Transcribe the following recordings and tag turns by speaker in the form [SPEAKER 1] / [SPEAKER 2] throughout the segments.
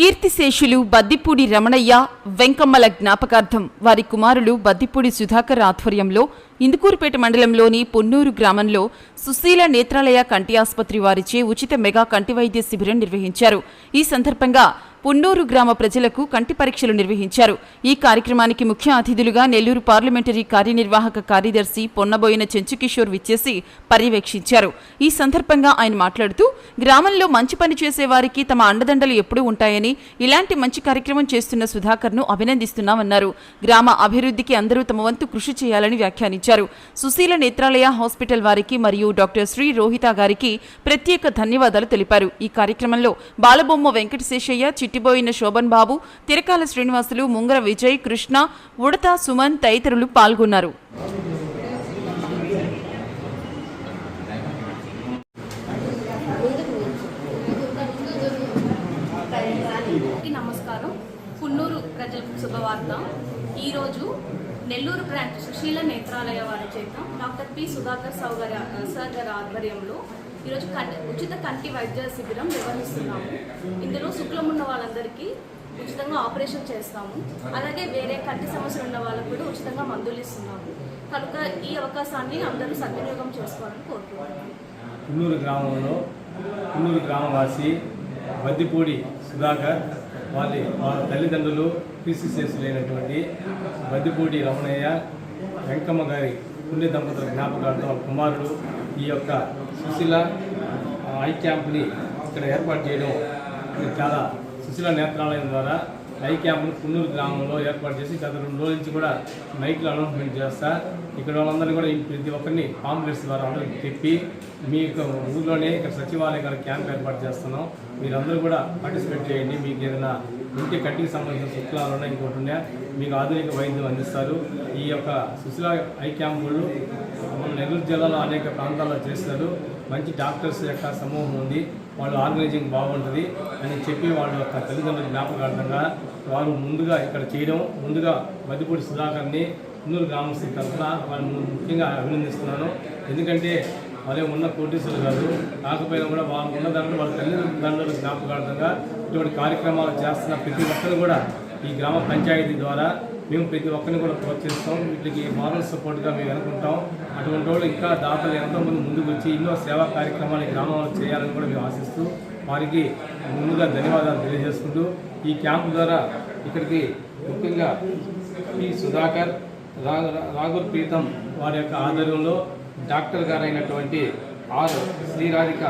[SPEAKER 1] కీర్తిశేషులు బద్దిపూడి రమణయ్య వెంకమ్మల జ్ఞాపకార్థం వారి కుమారులు బద్దిపూడి సుధాకర్ ఆధ్వర్యంలో ఇందుకూరుపేట మండలంలోని పొన్నూరు గ్రామంలో సుశీల నేత్రాలయ కంటి ఆసుపత్రి వారిచే ఉచిత మెగా కంటి వైద్య శిబిరం నిర్వహించారు. ఈ సందర్భంగా పొన్నూరు గ్రామ ప్రజలకు కంటి పరీక్షలు నిర్వహించారు. ఈ కార్యక్రమానికి ముఖ్య అతిథులుగా నెల్లూరు పార్లమెంటరీ కార్యనిర్వాహక కార్యదర్శి పొన్నబోయిన చెంచుకిషోర్ విచ్చేసి పర్యవేక్షించారు. ఈ సందర్భంగా ఆయన మాట్లాడుతూ గ్రామంలో మంచి పని చేసే వారికి తమ అండదండలు ఎప్పుడూ ఉంటాయని, ఇలాంటి మంచి కార్యక్రమం చేస్తున్న సుధాకర్ను అభినందిస్తున్నామన్నారు. గ్రామ అభివృద్ధికి అందరూ తమ వంతు కృషి చేయాలని వ్యాఖ్యానించారు. సుశీల నేత్రాలయ హాస్పిటల్ వారికి మరియు డాక్టర్ శ్రీ రోహిత గారికి ప్రత్యేక ధన్యవాదాలు తెలిపారు. ఈ కార్యక్రమంలో బాలబొమ్మ వెంకటశేషయ్య, చిట్టిబోయిన శోభన్ బాబు, తిరకాల శ్రీనివాసులు, ముంగర విజయ్, కృష్ణ, ఉడత సుమన్ తదితరులు పాల్గొన్నారు.
[SPEAKER 2] నమస్కారం. పున్నూరు ప్రజలకు శుభవార్త. ఈరోజు నెల్లూరు బ్రాంచ్ సుశీల నేత్రాలయ వారి చేత డాక్టర్ పి సుధాకర్ సార్ గారి ఆధ్వర్యంలో ఈరోజు ఉచిత కంటి వైద్య శిబిరం నిర్వహిస్తున్నాము. ఇందులో శుక్లం ఉన్న వాళ్ళందరికీ ఉచితంగా ఆపరేషన్ చేస్తాము. అలాగే వేరే కంటి సమస్యలు ఉన్న వాళ్ళకు కూడా ఉచితంగా మందులు ఇస్తున్నాము. కనుక ఈ అవకాశాన్ని అందరూ సద్వినియోగం చేసుకోవాలని కోరుకుంటున్నాను.
[SPEAKER 3] పున్నూరు గ్రామవాసి బద్దిపూడి సుధాకర్ వాళ్ళ తల్లిదండ్రులు పీసీసీఎస్లైనటువంటి బద్దిపూడి రమణయ్య వెంకమ్మ గారి పుణ్య దంపతుల జ్ఞాపకార్థం వాళ్ళ కుమారుడు ఈ యొక్క సుశీల ఐ క్యాంప్ని ఇక్కడ ఏర్పాటు చేయడం చాలా సుశీల నేత్రాలయం ద్వారా ఐ క్యాంప్ను పున్నూరు గ్రామంలో ఏర్పాటు చేసి గత 2 రోజుల నుంచి కూడా మైక్లో అనౌన్స్మెంట్ చేస్తా ఇక్కడ వాళ్ళందరినీ కూడా ప్రతి ఒక్కరిని పాంప్లెట్స్ ద్వారా అందరికి చెప్పి మీ యొక్క ఊళ్ళోనే ఇక్కడ సచివాలయం గారి క్యాంప్ ఏర్పాటు చేస్తున్నాం. మీరందరూ కూడా పార్టిసిపేట్ చేయండి. మీకు ఏదైనా ఇంటి కంటికి సంబంధించిన శుక్లాలు ఉన్నాయి, ఇంకోటి ఉన్నాయి, మీకు ఆధునిక వైద్యం అందిస్తారు. ఈ యొక్క సుశీల ఐ క్యాంపులు మన నెల్లూరు జిల్లాలో అనేక ప్రాంతాల్లో చేస్తారు. మంచి డాక్టర్స్ యొక్క సమూహం ఉంది, వాళ్ళు ఆర్గనైజింగ్ బాగుంటుంది అని చెప్పి వాళ్ళ యొక్క తల్లిదండ్రుల జ్ఞాపకార్థంగా వారు ముందుగా ఇక్కడ చేయడం, ముందుగా బద్దిపూడి సుధాకర్ని పున్నూరు గ్రామస్తుల తరఫున వాళ్ళని ముఖ్యంగా అభినందిస్తున్నాను. ఎందుకంటే వాళ్ళే ఉన్న కోటీసులు కాదు, కాకపోయినా కూడా వాళ్ళు ఉన్న దాంట్లో వాళ్ళ తల్లిదండ్రుల జ్ఞాపకార్థంగా ఇటువంటి కార్యక్రమాలు చేస్తున్న ప్రతి ఒక్కరు కూడా ఈ గ్రామ పంచాయతీ ద్వారా మేము ప్రతి ఒక్కరిని కూడా ప్రోత్సహిస్తాం. వీటికి మారల్ సపోర్ట్గా మేము అనుకుంటాం. అటువంటి వాళ్ళు ఇంకా దాతలు ఎంతోమంది ముందుకు వచ్చి ఎన్నో సేవా కార్యక్రమాలు గ్రామంలో చేయాలని కూడా మేము ఆశిస్తూ వారికి ముందుగా ధన్యవాదాలు తెలియజేసుకుంటూ ఈ క్యాంపు ద్వారా ఇక్కడికి ముఖ్యంగా పి సుధాకర్, రాఘుల్ ప్రీతం వారి యొక్క ఆధ్వర్యంలో డాక్టర్ గారు అయినటువంటి శ్రీరాధిక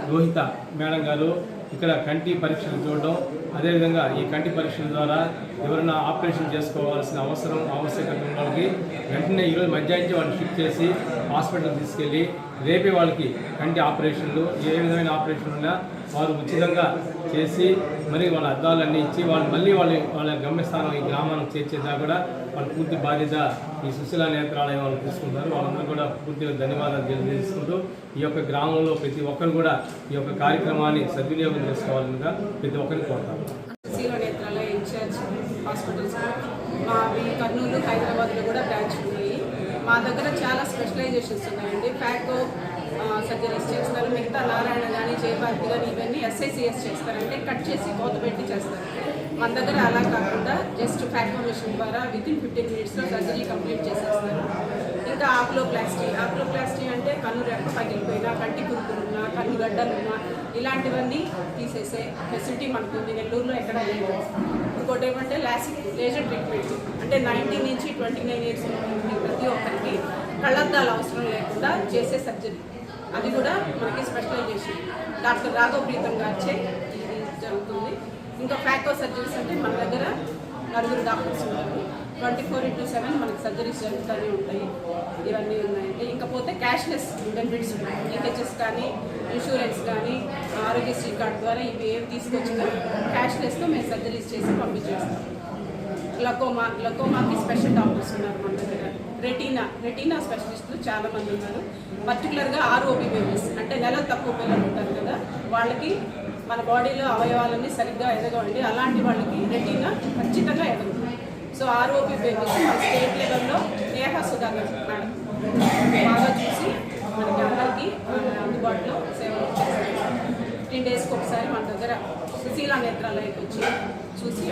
[SPEAKER 3] రోహిత మేడం గారు ఇక్కడ కంటి పరీక్షలు చూడడం, అదేవిధంగా ఈ కంటి పరీక్షల ద్వారా ఎవరైనా ఆపరేషన్ చేసుకోవాల్సిన ఆవశ్యకత ఉన్న వాళ్ళకి వెంటనే ఈరోజు మధ్యాహ్నం వాళ్ళని షిఫ్ట్ చేసి హాస్పిటల్ తీసుకెళ్ళి రేపే వాళ్ళకి కంటి ఆపరేషన్లు ఏ విధమైన ఆపరేషన్లు ఉన్నా వారు ఉచితంగా చేసి మరి వాళ్ళ అద్దాలన్నీ ఇచ్చి వాళ్ళు మళ్ళీ వాళ్ళ గమ్యస్థానం ఈ గ్రామానికి చేర్చేదా కూడా వాళ్ళ పూర్తి బాధ్యత ఈ సుశీల నేత్రాలయం వాళ్ళు తీసుకుంటారు. వాళ్ళందరూ కూడా పూర్తిగా ధన్యవాదాలు తెలియజేసుకుంటూ ఈ యొక్క గ్రామంలో ప్రతి ఒక్కరు కూడా ఈ యొక్క కార్యక్రమాన్ని సద్వినియోగం చేసుకోవాలని ప్రతి ఒక్కరిని కోరుతారు.
[SPEAKER 4] సుశీల నేత్రాలయ ఇన్ఛార్జ్ హాస్పిటల్స్ మావి కర్నూలు, హైదరాబాద్లో కూడా బ్రాంచ్ ఉన్నాయి. మా దగ్గర చాలా స్పెషలైజేషన్స్ ఉన్నాయండి. ఫ్యాకో సర్జరీస్ చేస్తారు, మిగతా నారాయణ కానీ జయపార్తి కానీ ఇవన్నీ ఎస్ఐసిఎస్ చేస్తారంటే కట్ చేసి కోత పెట్టి చేస్తారు. మన దగ్గర అలా కాకుండా జస్ట్ ఫ్యాక్టోమేషన్ ద్వారా వితిన్ 15 minutesలో సర్జరీ కంప్లీట్ చేసేస్తారు. ఇంకా ఆక్లోప్లాస్టీ అంటే కన్ను రెప్ప పగిలిపోయినా, కంటి కురుకులున్నా, కన్ను గడ్డలున్నా ఇలాంటివన్నీ తీసేసే ఫెసిలిటీ మనకు ఉంది. నెల్లూరులో ఎక్కడ లేదు. ఇంకోటి ఏమంటే లేజర్ ట్రీట్మెంట్ అంటే 19 నుంచి 29 years ప్రతి ఒక్కరికి కళ్ళద్దాలు అవసరం లేకుండా చేసే సర్జరీ, అది కూడా మనకి స్పెషలైజేషన్ డాక్టర్ రాఘవ్ ప్రీతం గారిచే ఇది జరుగుతుంది. ఇంకా ఫ్యాకో సర్జరీస్ అంటే మన దగ్గర 9 డాక్టర్స్ ఉన్నారు. 24/7 మనకి సర్జరీస్ జరుగుతూనే ఉంటాయి. ఇవన్నీ ఉన్నాయండి. ఇంకపోతే క్యాష్లెస్ బెనిఫిట్స్ ఉన్నాయి. ఈహెచ్ఎస్ కానీ, ఇన్సూరెన్స్ కానీ, ఆరోగ్యశ్రీ కార్డు ద్వారా ఇవి ఏవి తీసుకొచ్చినా క్యాష్లెస్తో మేము సర్జరీస్ చేసి పంపించేస్తాం. గ్లకోమాకి స్పెషల్ డాక్టర్స్ ఉన్నారు మన దగ్గర. రెటీనా స్పెషలిస్టులు చాలామంది ఉన్నారు. పర్టికులర్గా ఆర్ఓబి బేబీస్ అంటే నెలలు తక్కువ పిల్లలు ఉంటారు కదా, వాళ్ళకి మన బాడీలో అవయవాలన్నీ సరిగ్గా ఎదగవండి. అలాంటి వాళ్ళకి రెటీనా ఖచ్చితంగా ఎదగుతుంది. సో ఆర్ఓబి బేబీస్ మన స్టేట్ లెవెల్లో నేహా సుధాకర్ మేడం బాగా చూసి మనకి అందరికీ అందుబాటులో సేవలు చేస్తారు. 15 daysకి ఒకసారి మన దగ్గర సుశీల నేత్రాలయకి వచ్చి చూసి